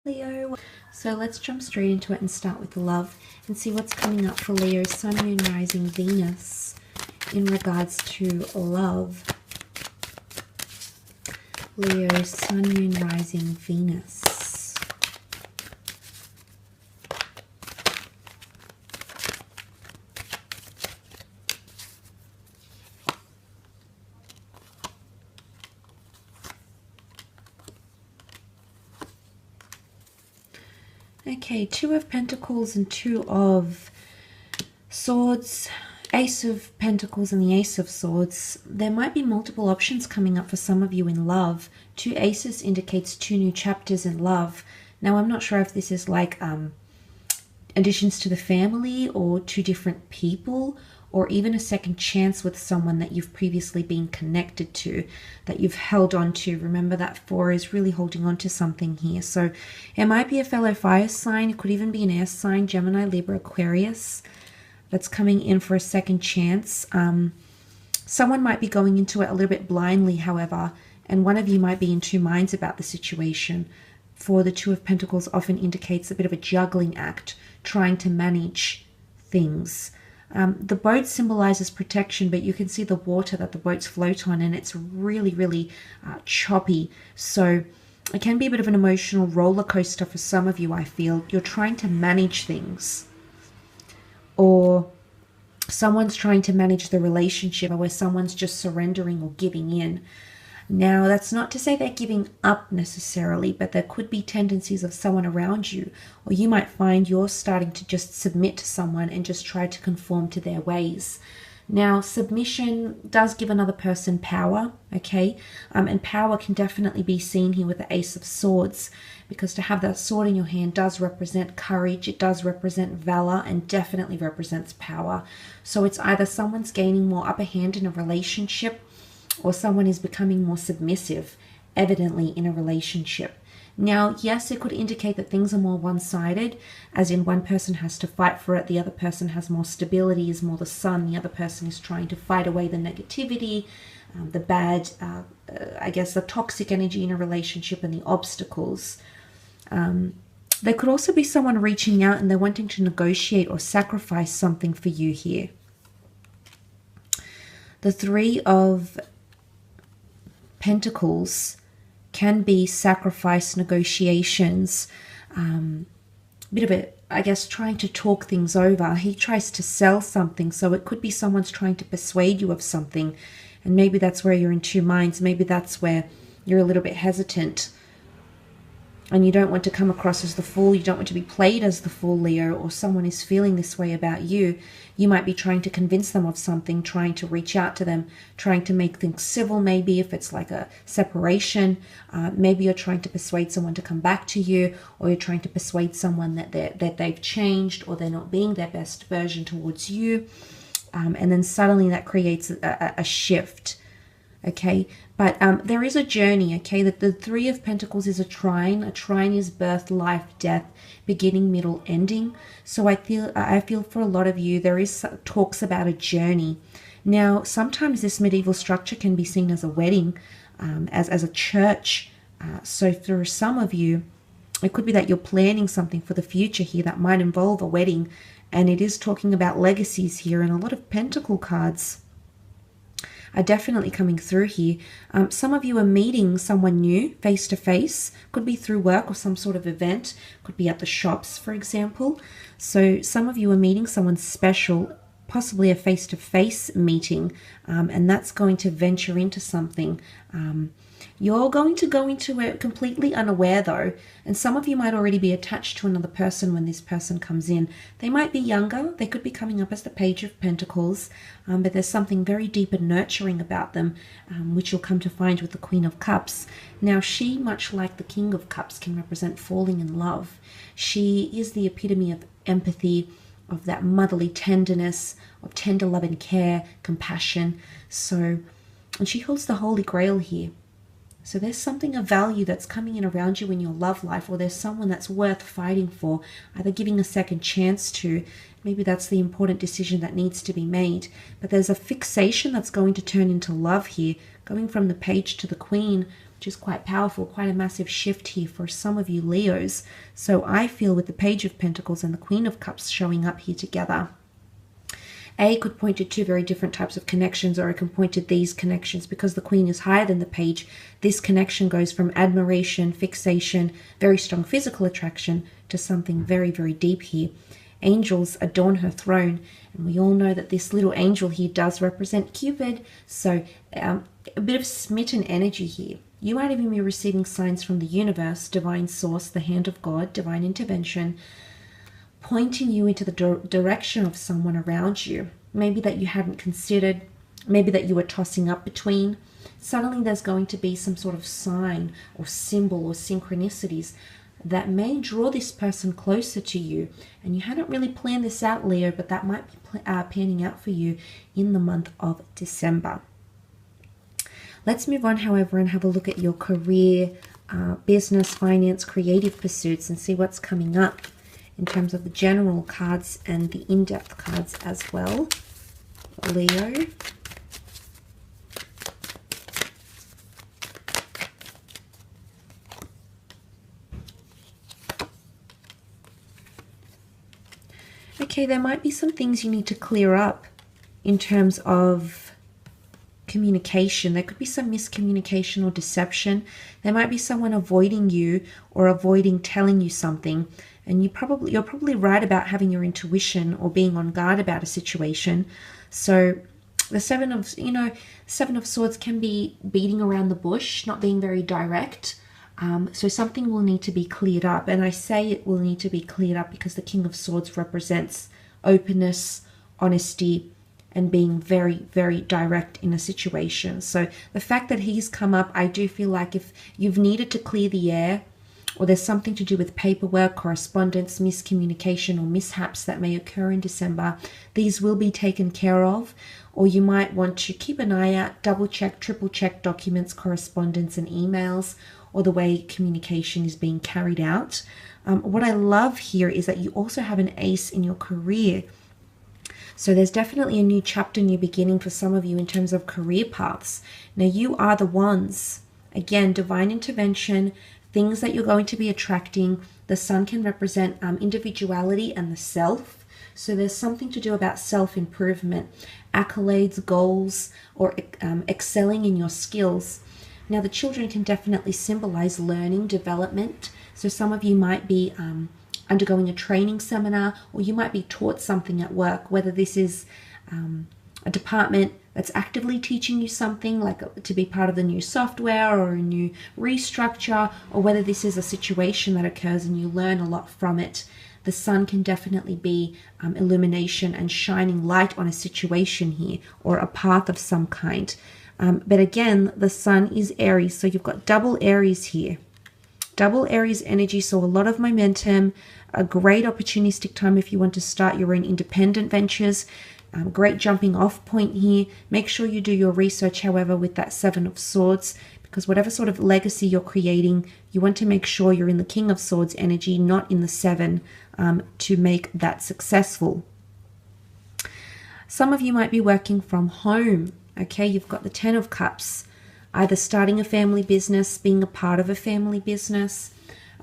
Leo. So let's jump straight into it and start with love and see what's coming up for Leo, Sun, Moon, Rising, Venus in regards to love. Leo, Sun, Moon, Rising, Venus. Okay, Two of Pentacles and Two of Swords, Ace of Pentacles and the Ace of Swords. There might be multiple options coming up for some of you in love. Two aces indicates two new chapters in love. Now, I'm not sure if this is like additions to the family or two different people, or even a second chance with someone that you've previously been connected to, that you've held on to. Remember that 4 is really holding on to something here. So it might be a fellow fire sign. It could even be an air sign, Gemini, Libra, Aquarius, that's coming in for a second chance. Someone might be going into it a little bit blindly, however, and one of you might be in two minds about the situation. For the Two of Pentacles often indicates a bit of a juggling act, trying to manage things. The boat symbolizes protection, but you can see the water that the boats float on, and it's really, really choppy. So it can be a bit of an emotional roller coaster for some of you, I feel. You're trying to manage things, or someone's trying to manage the relationship, where someone's just surrendering or giving in. Now, that's not to say they're giving up necessarily, but there could be tendencies of someone around you, or you might find you're starting to just submit to someone and just try to conform to their ways. Now, submission does give another person power, okay? And power can definitely be seen here with the Ace of Swords, because to have that sword in your hand does represent courage, it does represent valor, and definitely represents power. So it's either someone's gaining more upper hand in a relationship, or someone is becoming more submissive, evidently, in a relationship. Now, yes, it could indicate that things are more one-sided, as in one person has to fight for it, the other person has more stability, is more the sun, the other person is trying to fight away the negativity, the bad, I guess the toxic energy in a relationship and the obstacles. There could also be someone reaching out and they're wanting to negotiate or sacrifice something for you here. The Three of Pentacles can be sacrifice, negotiations, bit of it, I guess, trying to talk things over. He tries to sell something, so it could be someone's trying to persuade you of something, and maybe that's where you're in two minds. Maybe that's where you're a little bit hesitant, and you don't want to come across as the fool. You don't want to be played as the fool, Leo, or someone is feeling this way about you. You might be trying to convince them of something, trying to reach out to them, trying to make things civil, maybe if it's like a separation. Maybe you're trying to persuade someone to come back to you, or you're trying to persuade someone that they've changed, or they're not being their best version towards you. And then suddenly that creates a shift. Okay, but there is a journey, okay? The Three of Pentacles is a trine. A trine is birth, life, death, beginning, middle, ending. So I feel for a lot of you, there is talks about a journey. Now, sometimes this medieval structure can be seen as a wedding, as a church. So for some of you, it could be that you're planning something for the future here that might involve a wedding. And it is talking about legacies here, and a lot of pentacle cards are definitely coming through here. Some of you are meeting someone new face to face, could be through work or some sort of event, could be at the shops, for example. So some of you are meeting someone special, possibly a face-to-face meeting, and that's going to venture into something. You're going to go into it completely unaware though, and some of you might already be attached to another person when this person comes in. They might be younger, they could be coming up as the Page of Pentacles, but there's something very deep and nurturing about them, which you'll come to find with the Queen of Cups. Now she, much like the King of Cups, can represent falling in love. She is the epitome of empathy, of that motherly tenderness, of tender love and care, compassion. So, and she holds the Holy Grail here. So there's something of value that's coming in around you in your love life, or there's someone that's worth fighting for, either giving a second chance to. Maybe that's the important decision that needs to be made. But there's a fixation that's going to turn into love here, going from the Page to the Queen. which is quite powerful, quite a massive shift here for some of you Leos. So I feel with the Page of Pentacles and the Queen of Cups showing up here together, A could point to two very different types of connections, or it can point to these connections. Because the Queen is higher than the Page, this connection goes from admiration, fixation, very strong physical attraction to something very, very deep here. Angels adorn her throne, and we all know that this little angel here does represent Cupid, so a bit of smitten energy here. You might even be receiving signs from the universe, divine source, the hand of God, divine intervention, pointing you into the direction of someone around you, maybe that you hadn't considered, maybe that you were tossing up between. Suddenly there's going to be some sort of sign or symbol or synchronicities that may draw this person closer to you. And you hadn't really planned this out, Leo, but that might be panning out for you in the month of December. Let's move on, however, and have a look at your career, business, finance, creative pursuits, and see what's coming up in terms of the general cards and the in-depth cards as well, Leo. Okay, there might be some things you need to clear up in terms of communication. There could be some miscommunication or deception. There might be someone avoiding you or avoiding telling you something, and you're probably right about having your intuition or being on guard about a situation. So the Seven of Swords can be beating around the bush, not being very direct. So something will need to be cleared up, and I say it will need to be cleared up because the King of Swords represents openness, honesty, and being very, very direct in a situation. So the fact that he's come up, I do feel like if you've needed to clear the air, or there's something to do with paperwork, correspondence, miscommunication, or mishaps that may occur in December, these will be taken care of. Or you might want to keep an eye out, double check, triple check documents, correspondence, and emails, or the way communication is being carried out. What I love here is that you also have an ace in your career. So there's definitely a new chapter, new beginning for some of you in terms of career paths. Now you are the ones, again, divine intervention, things that you're going to be attracting. The sun can represent individuality and the self. So there's something to do about self-improvement, accolades, goals, or excelling in your skills. Now, the children can definitely symbolize learning, development. So some of you might be undergoing a training seminar, or you might be taught something at work, whether this is a department that's actively teaching you something, like to be part of the new software or a new restructure, or whether this is a situation that occurs and you learn a lot from it. The sun can definitely be illumination and shining light on a situation here, or a path of some kind. But again, the sun is Aries, so you've got double Aries here. Double Aries energy, so a lot of momentum, a great opportunistic time if you want to start your own independent ventures. Great jumping off point here. Make sure you do your research, however, with that Seven of Swords, because whatever sort of legacy you're creating, you want to make sure you're in the King of Swords energy, not in the Seven, to make that successful. Some of you might be working from home. Okay, you've got the Ten of Cups, either starting a family business, being a part of a family business,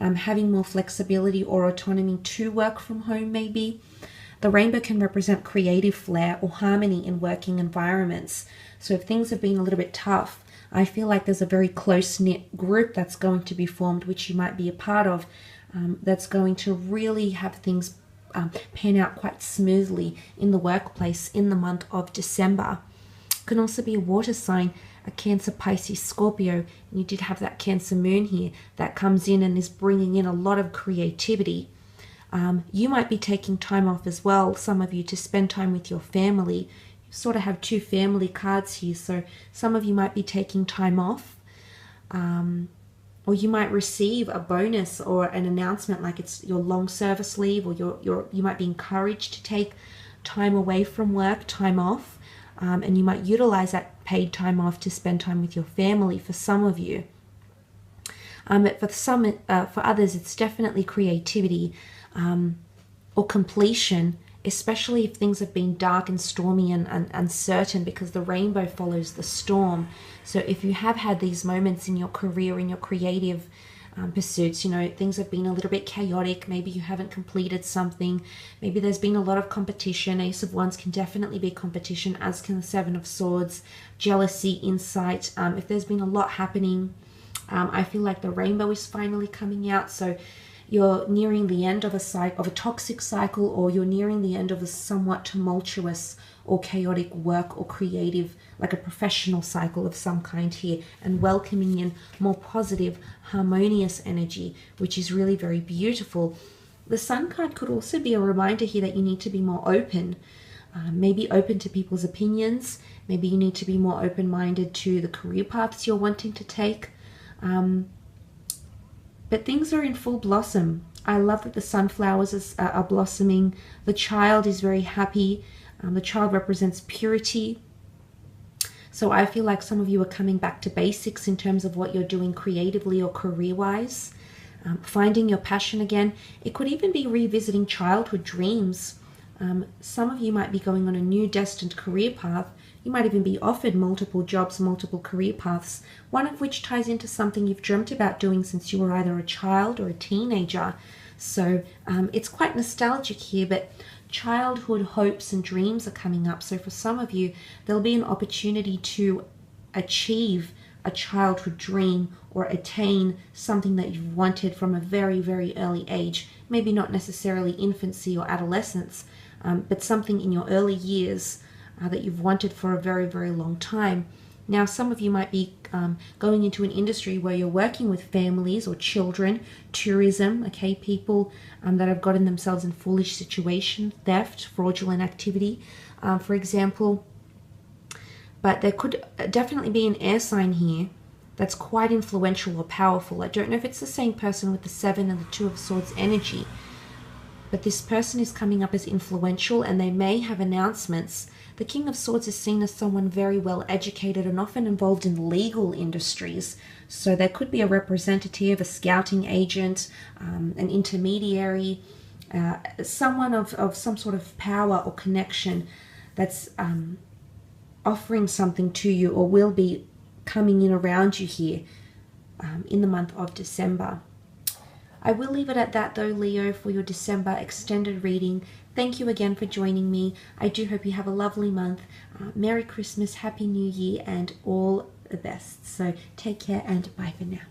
having more flexibility or autonomy to work from home maybe. The rainbow can represent creative flair or harmony in working environments. So if things have been a little bit tough, I feel like there's a very close-knit group that's going to be formed, which you might be a part of, that's going to really have things pan out quite smoothly in the workplace in the month of December. Can also be a water sign, a Cancer, Pisces, Scorpio. And you did have that Cancer moon here that comes in and is bringing in a lot of creativity. You might be taking time off as well, some of you, to spend time with your family. You sort of have two family cards here, so some of you might be taking time off, or you might receive a bonus or an announcement like it's your long service leave, or you might be encouraged to take time away from work, time off. And you might utilize that paid time off to spend time with your family for some of you. But for others, it's definitely creativity or completion. especially if things have been dark and stormy and uncertain, because the rainbow follows the storm. So if you have had these moments in your career, in your creative pursuits, you know, things have been a little bit chaotic, maybe you haven't completed something, maybe there's been a lot of competition. Ace of Wands can definitely be competition, as can the Seven of Swords, jealousy, insight. If there's been a lot happening, I feel like the rainbow is finally coming out. So you're nearing the end of a cycle, of a toxic cycle, or you're nearing the end of a somewhat tumultuous or chaotic work or creative, like a professional cycle of some kind here, and welcoming in more positive, harmonious energy, which is really very beautiful. The Sun card could also be a reminder here that you need to be more open, maybe open to people's opinions. Maybe you need to be more open-minded to the career paths you're wanting to take. But things are in full blossom. I love that the sunflowers are blossoming. The child is very happy. The child represents purity. So I feel like some of you are coming back to basics in terms of what you're doing creatively or career-wise. Finding your passion again. It could even be revisiting childhood dreams. Some of you might be going on a new destined career path. You might even be offered multiple jobs, multiple career paths, one of which ties into something you've dreamt about doing since you were either a child or a teenager. So it's quite nostalgic here, but childhood hopes and dreams are coming up. So for some of you, there'll be an opportunity to achieve a childhood dream or attain something that you've wanted from a very, very early age. Maybe not necessarily infancy or adolescence, but something in your early years that you've wanted for a very, very long time. Now, some of you might be going into an industry where you're working with families or children, tourism, okay, people that have gotten themselves in foolish situations, theft, fraudulent activity, for example. But there could definitely be an air sign here that's quite influential or powerful. I don't know if it's the same person with the Seven and the Two of Swords energy, but this person is coming up as influential, and they may have announcements. The King of Swords is seen as someone very well educated and often involved in legal industries. So there could be a representative, a scouting agent, an intermediary, someone of some sort of power or connection that's offering something to you, or will be coming in around you here in the month of December. I will leave it at that though, Leo, for your December extended reading. Thank you again for joining me. I do hope you have a lovely month. Merry Christmas, Happy New Year, and all the best. So take care and bye for now.